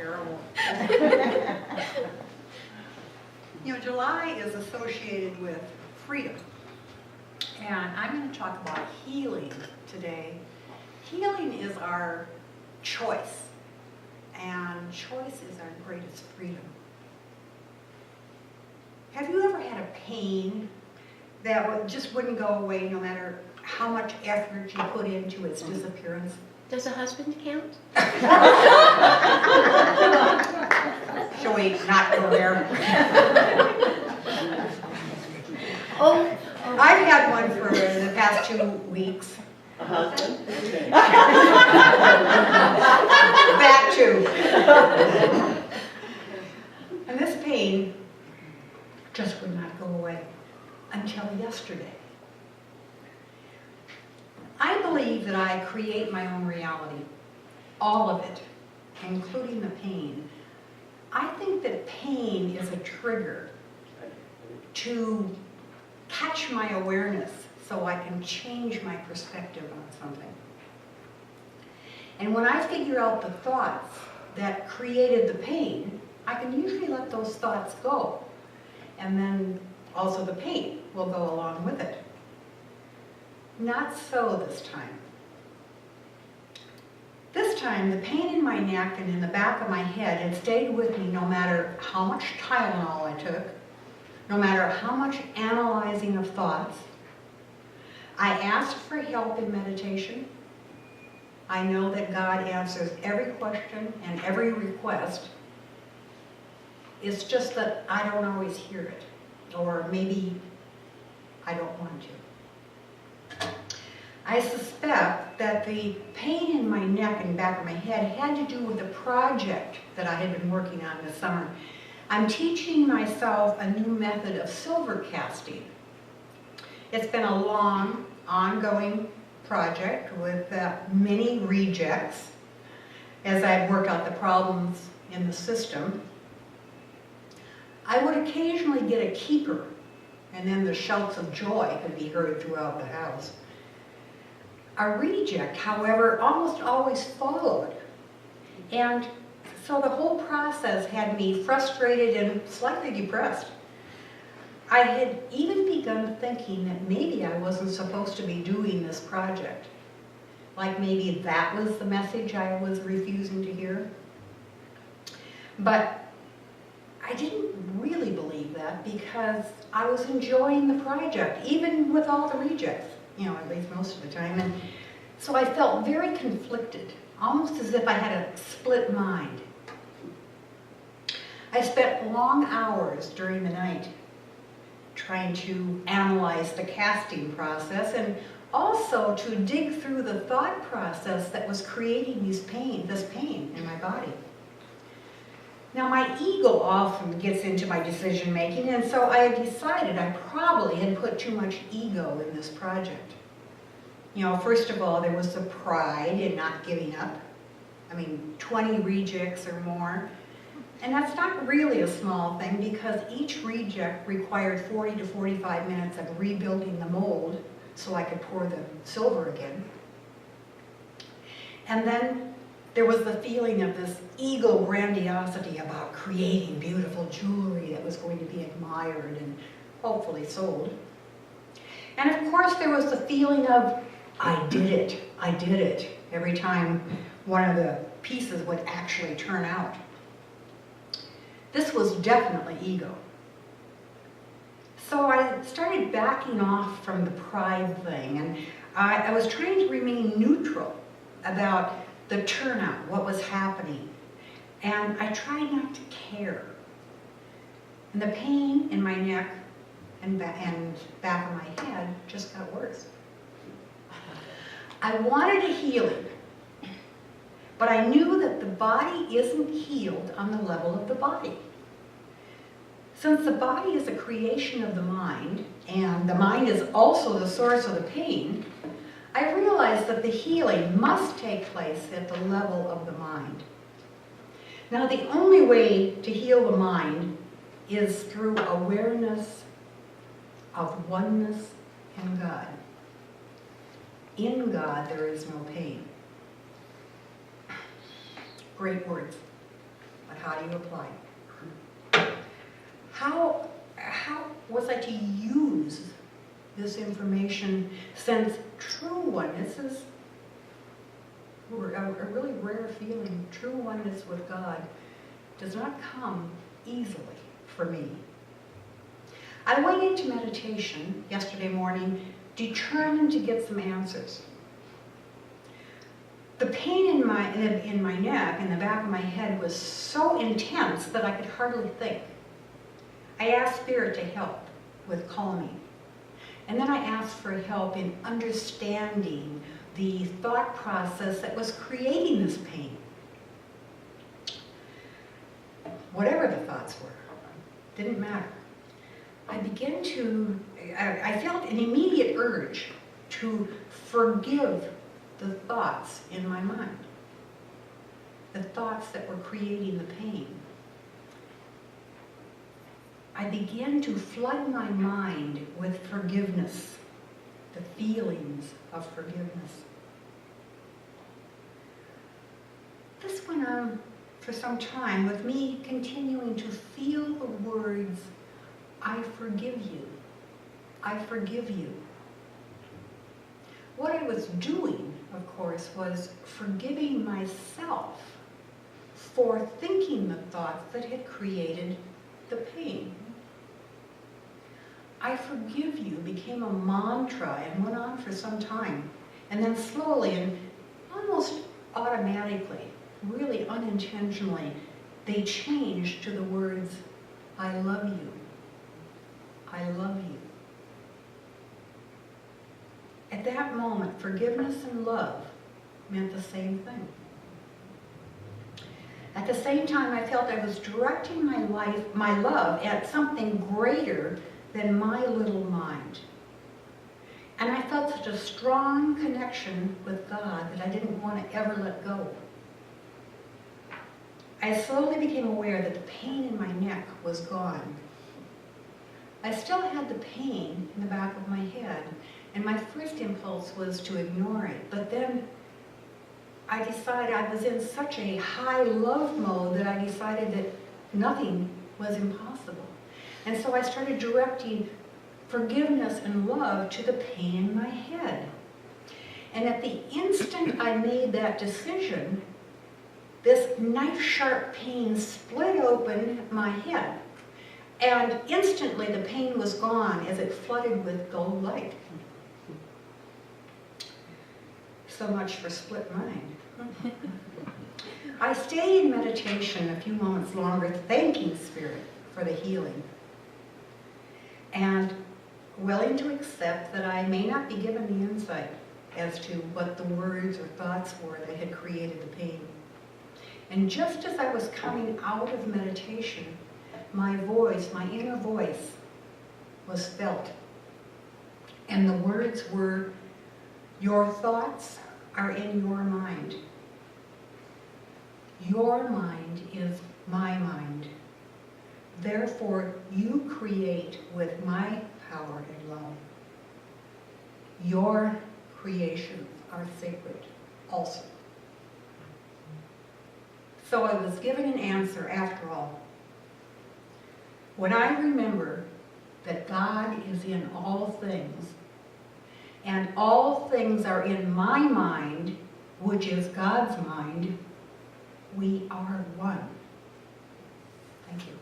terrible. You know, July is associated with freedom. And I'm going to talk about healing today. Healing is our choice. And choice is our greatest freedom. Have you ever had a pain that just wouldn't go away no matter how much effort you put into its disappearance? Does a husband count? Shall we not go there? Oh, I've had one for the past 2 weeks. A husband? Okay. That too. And this pain just would not go away until yesterday. I believe that I create my own reality, all of it, including the pain. I think that pain is a trigger to catch my awareness so I can change my perspective on something. And when I figure out the thoughts that created the pain, I can usually let those thoughts go. And then also the pain will go along with it. Not so this time. This time, the pain in my neck and in the back of my head had stayed with me no matter how much Tylenol I took, no matter how much analyzing of thoughts. I asked for help in meditation. I know that God answers every question and every request. It's just that I don't always hear it, or maybe I don't want to. I suspect that the pain in my neck and back of my head had to do with a project that I had been working on this summer. I'm teaching myself a new method of silver casting. It's been a long, ongoing project with many rejects as I've worked out the problems in the system. I would occasionally get a keeper, and then the shouts of joy could be heard throughout the house. A reject, however, almost always followed. And so the whole process had me frustrated and slightly depressed. I had even begun thinking that maybe I wasn't supposed to be doing this project. Like maybe that was the message I was refusing to hear. But I didn't really believe that because I was enjoying the project, even with all the rejects, at least most of the time. And so I felt very conflicted, almost as if I had a split mind. I spent long hours during the night trying to analyze the casting process and also to dig through the thought process that was creating this pain in my body. Now, my ego often gets into my decision making, and so I decided I probably had put too much ego in this project. First of all, there was the pride in not giving up. 20 rejects or more. And that's not really a small thing because each reject required 40 to 45 minutes of rebuilding the mold so I could pour the silver again. And then there was the feeling of this ego grandiosity about creating beautiful jewelry that was going to be admired and hopefully sold. And of course there was the feeling of, I did it, every time one of the pieces would actually turn out. This was definitely ego. So I started backing off from the pride thing, and I was trying to remain neutral about the turnout, what was happening. And I tried not to care. And the pain in my neck and back of my head just got worse. I wanted a healing, but I knew that the body isn't healed on the level of the body. Since the body is a creation of the mind, and the mind is also the source of the pain, I realized that the healing must take place at the level of the mind. Now, the only way to heal the mind is through awareness of oneness in God. In God, there is no pain. Great words. but how do you apply it? How was I to use this information, since true oneness is a really rare feeling? True oneness with God does not come easily for me. I went into meditation yesterday morning determined to get some answers. The pain in my neck and the back of my head was so intense that I could hardly think. I asked Spirit to help with calming. And then I asked for help in understanding the thought process that was creating this pain. Whatever the thoughts were, didn't matter. I felt an immediate urge to forgive the thoughts in my mind, the thoughts that were creating the pain. I began to flood my mind with forgiveness, the feelings of forgiveness. This went on for some time, with me continuing to feel the words, I forgive you, I forgive you. What I was doing, of course, was forgiving myself for thinking the thoughts that had created the pain. I forgive you became a mantra and went on for some time. And then slowly and almost automatically, really unintentionally, they changed to the words, I love you. I love you. At that moment, forgiveness and love meant the same thing. At the same time, I felt I was directing my love at something greater than my little mind. And I felt such a strong connection with God that I didn't want to ever let go. I slowly became aware that the pain in my neck was gone. I still had the pain in the back of my head, and my first impulse was to ignore it. But then I decided I was in such a high love mode that I decided that nothing was impossible. And so I started directing forgiveness and love to the pain in my head. And at the instant I made that decision, this knife-sharp pain split open my head. And instantly the pain was gone as it flooded with gold light. So much for split mind. I stayed in meditation a few moments longer, thanking Spirit for the healing, and willing to accept that I may not be given the insight as to what the words or thoughts were that had created the pain. And just as I was coming out of meditation, my voice, my inner voice, was felt. And the words were, your thoughts are in your mind. Your mind is my mind. Therefore, you create with my power and love. Your creations are sacred also. So I was given an answer after all. When I remember that God is in all things, and all things are in my mind, which is God's mind, we are one. Thank you.